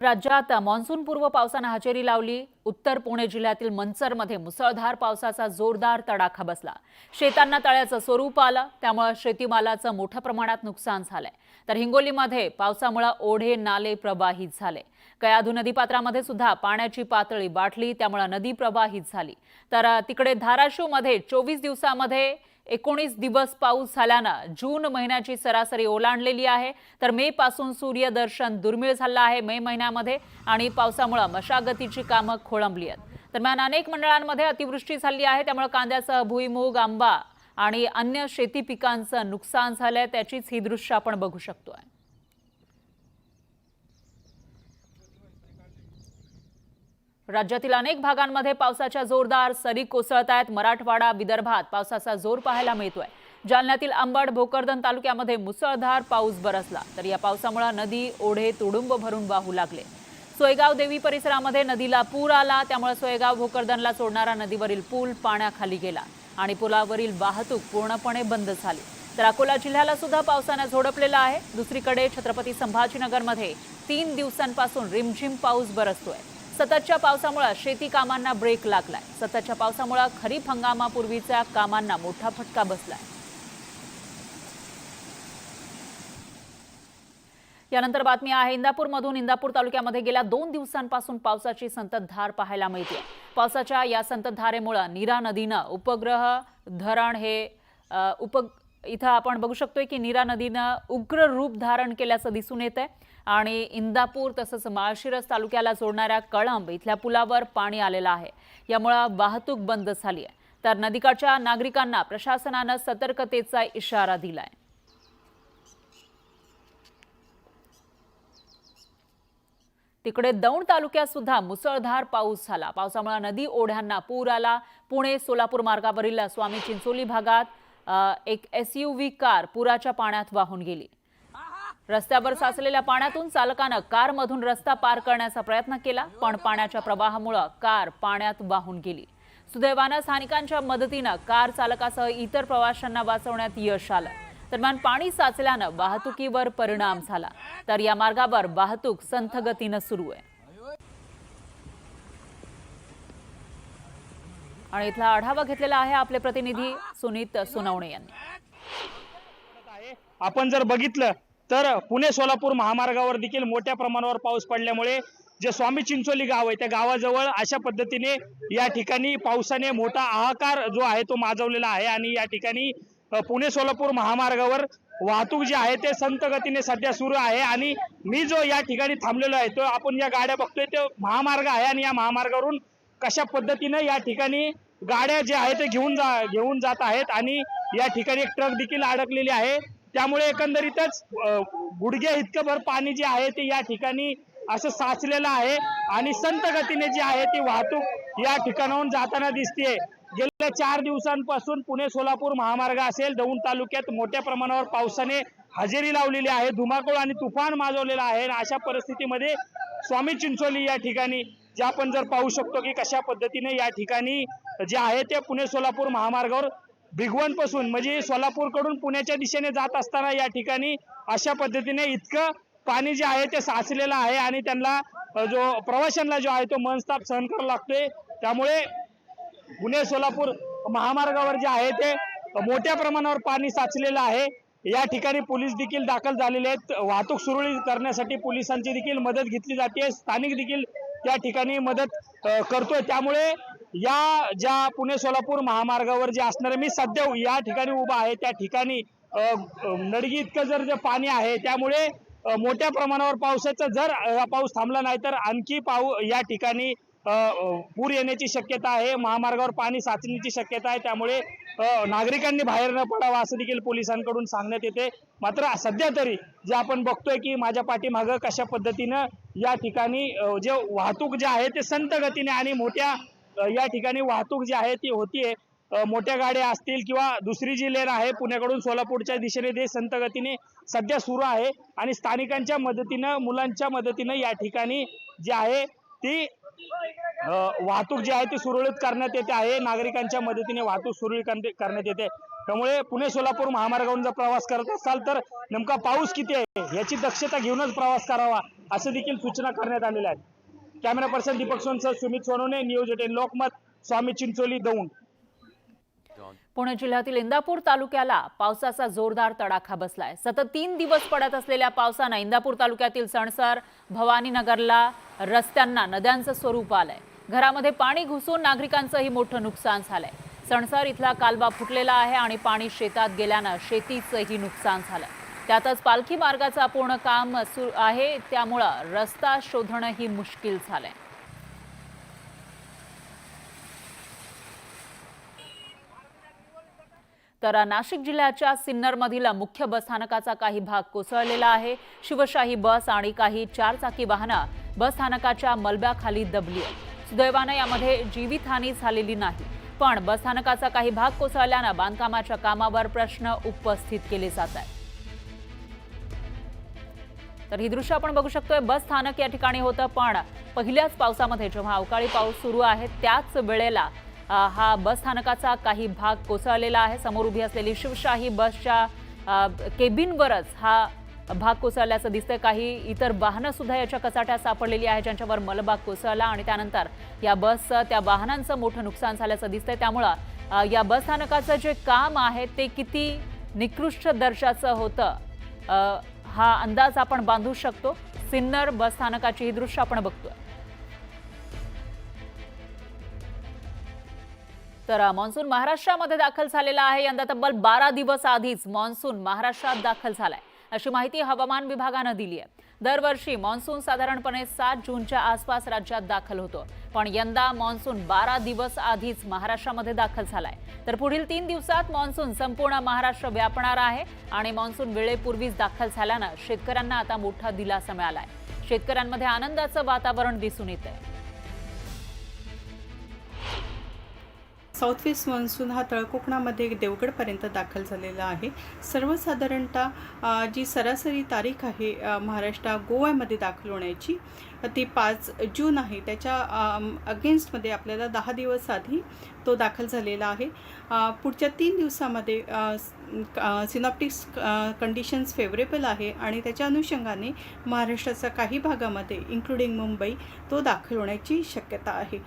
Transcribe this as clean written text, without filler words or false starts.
राज्यात मान्सून पूर्व पावसाने हजेरी लावली। उत्तर पुणे जिल्ह्यातील मंचरमध्ये मुसळधार पावसाचा जोरदार तडाखा बसला। शेतांना तळ्याचं स्वरूप आलं, त्यामुळे शेतीमालाचं मोठ्या प्रमाणात नुकसान झालंय। तर हिंगोलीमध्ये पावसामुळे ओढे नाले प्रवाहित झाले। कयाधू नदीपात्रामध्ये सुद्धा पाण्याची पातळी वाढली, त्यामुळे नदी प्रवाहित झाली। तर तिकडे धाराशिवमध्ये 24 दिवसांमध्ये 19 दिवस पाऊस झाल्यानं जून महिन्याची सरासरी ओलांडलेली आहे। तर मे पासून सूर्यदर्शन दुर्मिळ झालं आहे मे महिन्यामध्ये आणि पावसामुळे मशागतीची कामं खोळंबली आहेत। दरम्यान अनेक मंडळांमध्ये अतिवृष्टी झाली आहे, त्यामुळे कांद्यासह भुईमूग, आंबा आणि अन्य शेती पिकांचं नुकसान झालंय। त्याचीच ही दृश्य आपण बघू शकतोय। राज्यातील अनेक भागांमध्ये पावसाच्या जोरदार सरी कोसळत आहेत। मराठवाडा, विदर्भात पावसाचा जोर पाहायला मिळतोय। जालन्यातील अंबड, भोकरदन तालुक्यामध्ये मुसळधार पाऊस बरसला। तर या पावसामुळे नदी, ओढे तुडुंब भरून वाहू लागले। सोयगाव देवी परिसरामध्ये नदीला पूर आला, त्यामुळे सोयगाव भोकरदनला जोडणारा नदीवरील पूल पाण्याखाली गेला आणि पुलावरील वाहतूक पूर्णपणे बंद झाली। तर अकोला जिल्ह्याला सुद्धा पावसाने झोडपलेला आहे। दुसरीकडे छत्रपती संभाजीनगरमध्ये 3 दिवसांपासून रिमझिम पाऊस बरसतोय। सततच्या पावसामुळे शेती कामांना ब्रेक लागलाय। सततच्या पावसामुळे खरीप हंगामापूर्वीच्या कामांना मोठा फटका बसलाय। यानंतर बातमी आहे इंदापूरमधून। इंदापूर तालुक्यामध्ये गेल्या 2 दिवसांपासून पावसाची संततधार पाहायला मिळते। पावसाच्या या संततधारेमुळे नीरा नदीनं उपग्रह धरण हे इथं आपण बघू शकतोय की नीरा नदीनं उग्र रूप धारण केल्याचं दिसून येतंय आणि इंदापूर तसंच माळशिरस तालुक्याला जोडणाऱ्या कळंब इथल्या पुलावर पाणी आलेलं आहे। यामुळे वाहतूक बंद झाली आहे। तर नदीकाठच्या नागरिकांना प्रशासनानं सतर्कतेचा इशारा दिलाय। तिकडे दौंड तालुक्यात सुद्धा मुसळधार पाऊस झाला। पावसामुळे नदी ओढ्यांना पूर आला। पुणे सोलापूर मार्गावरील स्वामी चिंचोली भागात एक SUV कार पुराच्या पाण्यात वाहून गेली। रस्त्यावर साचलेल्या पाण्यातून चालकानं कारमधून रस्ता पार करण्याचा प्रयत्न केला, पण पाण्याच्या प्रवाहामुळे कार पाण्यात वाहून गेली। सुदैवानं स्थानिकांच्या मदतीनं कार चालकासह इतर प्रवाशांना वाचवण्यात यश आलं। दरम्यान पाणी साचल्यानं वाहतुकीवर परिणाम झाला। तर या मार्गावर वाहतूक संथ गतीनं सुरू आहे आणि इथला आढावा घेतलेला आहे आपले प्रतिनिधी सुनीत सोनवणे यांनी। आपण जर बघितलं तर पुणे सोलापूर महामार्गावर देखील मोठ्या प्रमाणावर पाऊस पडल्यामुळे जे स्वामी चिंचोली गाव आहे त्या गावाजवळ अशा पद्धतीने या ठिकाणी पावसाने मोठा हाहाकार जो आहे तो माजवलेला आहे आणि या ठिकाणी पुणे सोलापूर महामार्गावर वाहतूक जी आहे ते संथ गतीने सध्या सुरू आहे। आणि मी जो या ठिकाणी थांबलेलो आहे तो आपण या गाड्या बघतोय ते महामार्ग आहे आणि या महामार्गावरून कशा पद्धतीने या ठिकाणी गाड्या जे आहे ते घेऊन जात आहेत आणि या ठिकाणी एक ट्रक देखील अडकलेली आहे। त्यामुळे एकंदरीतच गुडघे इतकं भर पाणी जे आहे ते या ठिकाणी असं साचलेलं आहे आणि संथ गतीने जी आहे ती वाहतूक या ठिकाणाहून जाताना दिसते। गेल्या 4 दिवसांपासून पुणे सोलापूर महामार्ग असेल दौंड तालुक्यात मोठ्या प्रमाणावर पावसाने हजेरी लावलेली आहे। धुमाकूळ आणि तुफान माजवलेला आहे। अशा परिस्थितीमध्ये स्वामी चिंचोली या ठिकाणी जे आपण जर पाहू शकतो की कशा पद्धतीने या ठिकाणी जे आहे ते पुणे सोलापूर महामार्गावर भिगवणपासून म्हणजे सोलापूरकडून पुण्याच्या दिशेने जात असताना या ठिकाणी अशा पद्धतीने इतकं पाणी जे आहे ते साचलेलं आहे आणि त्यांना जो प्रवाशांना जो आहे तो मनस्ताप सहन करावा लागतोय। त्यामुळे पुणे सोलापूर महामार्गावर जे आहे ते मोठ्या प्रमाणावर पाणी साचलेलं आहे। या ठिकाणी पोलीस देखील दाखल झालेले आहेत। वाहतूक सुरळीत करण्यासाठी पोलिसांची देखील मदत घेतली जाते। स्थानिक देखील त्या ठिकाणी मदत करतोय। त्यामुळे या ज्या पुणे सोलापूर महामार्गावर जे असणारे मी सध्या या ठिकाणी उभा आहे त्या ठिकाणी नडगी इतकं जर पाणी आहे त्यामुळे मोठ्या प्रमाणावर पावसाचा जर पाऊस थांबला नाही तर आणखी या ठिकाणी पूर येण्याची शक्यता आहे। महामार्गावर पाणी साचण्याची शक्यता आहे। त्यामुळे नागरिकांनी बाहेर न पडावं असं देखील पोलिसांकडून सांगण्यात येते। मात्र सध्या तरी जे आपण बघतोय की माझ्या पाठीमागं कशा पद्धतीनं या ठिकाणी जे वाहतूक जे आहे ते संथ गतीने आणि मोठ्या या ठिकाणी वाहतूक जी आहे ती होतीये। मोठ्या गाड्या असतील किंवा दुसरी जी लेन आहे पुण्याकडून सोलापूरच्या दिशेने ते संथ गतीने सध्या सुरू आहे आणि स्थानिकांच्या मदतीनं मुलांच्या मदतीनं या ठिकाणी जी आहे ती वाहतूक जी आहे ती सुरळीत करण्यात येते आहे। नागरिकांच्या मदतीने वाहतूक सुरळीत करण्यात येते। त्यामुळे पुणे सोलापूर महामार्गावरून जर प्रवास करत असाल तर नेमका पाऊस किती आहे याची दक्षता घेऊनच प्रवास करावा असं देखील सूचना करण्यात आलेल्या आहेत। कॅमेरा पर्सन दीपक सोनसह सुमित सोनवणे, न्यूज 18 लोकमत, स्वामी चिंचोली, दौंड। पुणे जिल्ह्यातील इंदापूर तालुक्याला पावसाचा जोरदार तडाखा बसलाय। सतत 3 दिवस पडत असलेल्या पावसानं इंदापूर तालुक्यातील सणसर, भवानीनगरला रस्त्यांना नद्यांचं स्वरूप आलंय। घरामध्ये पाणी घुसून नागरिकांचंही मोठं नुकसान झालंय। सणसर इथला कालवा फुटलेला आहे आणि पाणी शेतात गेल्यानं शेतीचंही नुकसान झालंय। त्यातच पालखी मार्गाचं पूर्ण काम सुरू आहे, त्यामुळं रस्ता शोधणंही मुश्किल झालंय। तर नाशिक जिल्ह्याच्या सिन्नरमधील मुख्य बसस्थानकाचा काही भाग कोसळलेला आहे। शिवशाही बस आणि काही 4 चाकी वाहनं बसस्थानकाच्या मलब्याखाली दबली आहेत। सुदैवानं यामध्ये जीवितहानी झालेली नाही, पण बसस्थानकाचा काही भाग कोसळल्यानं बांधकामाच्या कामावर प्रश्न उपस्थित केले जात आहेत। तर ही दृश्य आपण बघू शकतोय। बस स्थानक या ठिकाणी होतं, पण पहिल्याच पावसामध्ये जेव्हा अवकाळी पाऊस सुरू आहे त्याच वेळेला हा बस स्थानकाचा काही भाग कोसळलेला आहे। समोर उभी असलेली शिवशाही बसच्या केबिनवरच हा भाग कोसळल्याचं दिसतंय। काही इतर वाहनं सुद्धा याच्या कचाट्यात सापडलेली आहे, ज्यांच्यावर मलबा कोसळला आणि त्यानंतर या बसचं, त्या वाहनांचं मोठं नुकसान झाल्याचं दिसतंय। त्यामुळं या बस स्थानकाचं जे काम आहे ते किती निकृष्ट दर्जाचं होतं हा अंदाज आपण बांधू शकतो। सिन्नर बस स्थानकाची ही दृश्य आपण बघतोय। तर मान्सून महाराष्ट्रामध्ये दाखल झालेला आहे। यंदा तब्बल 12 दिवस आधीच मान्सून महाराष्ट्रात दाखल झालाय, अशी माहिती हवामान विभागानं दिली आहे। दरवर्षी मान्सून साधारणपणे 7 जूनच्या आसपास राज्यात दाखल होतो, पण यंदा मान्सून 12 दिवस आधीच महाराष्ट्रामध्ये दाखल झालाय। तर पुढील 3 दिवसात मान्सून संपूर्ण महाराष्ट्र व्यापणार आहे आणि मान्सून वेळेपूर्वीच दाखल झाल्यानं शेतकऱ्यांना आता मोठा दिलासा मिळालाय। शेतकऱ्यांमध्ये आनंदाचं वातावरण दिसून येतंय। साऊथ वेस्ट मान्सून हा तळकोकणामध्ये देवगडपर्यंत दाखल झालेला आहे। सर्वसाधारणतः जी सरासरी तारीख आहे महाराष्ट्र गोव्यामध्ये दाखल होण्याची ती 5 जून आहे। त्याच्या अगेन्स्टमध्ये आपल्याला 10 दिवस आधी तो दाखल झालेला आहे। पुढच्या 3 दिवसामध्ये सिनॉप्टिक्स कंडिशन्स फेवरेबल आहे आणि त्याच्या अनुषंगाने महाराष्ट्राच्या काही भागामध्ये इन्क्लुडिंग मुंबई तो दाखल होण्याची शक्यता आहे।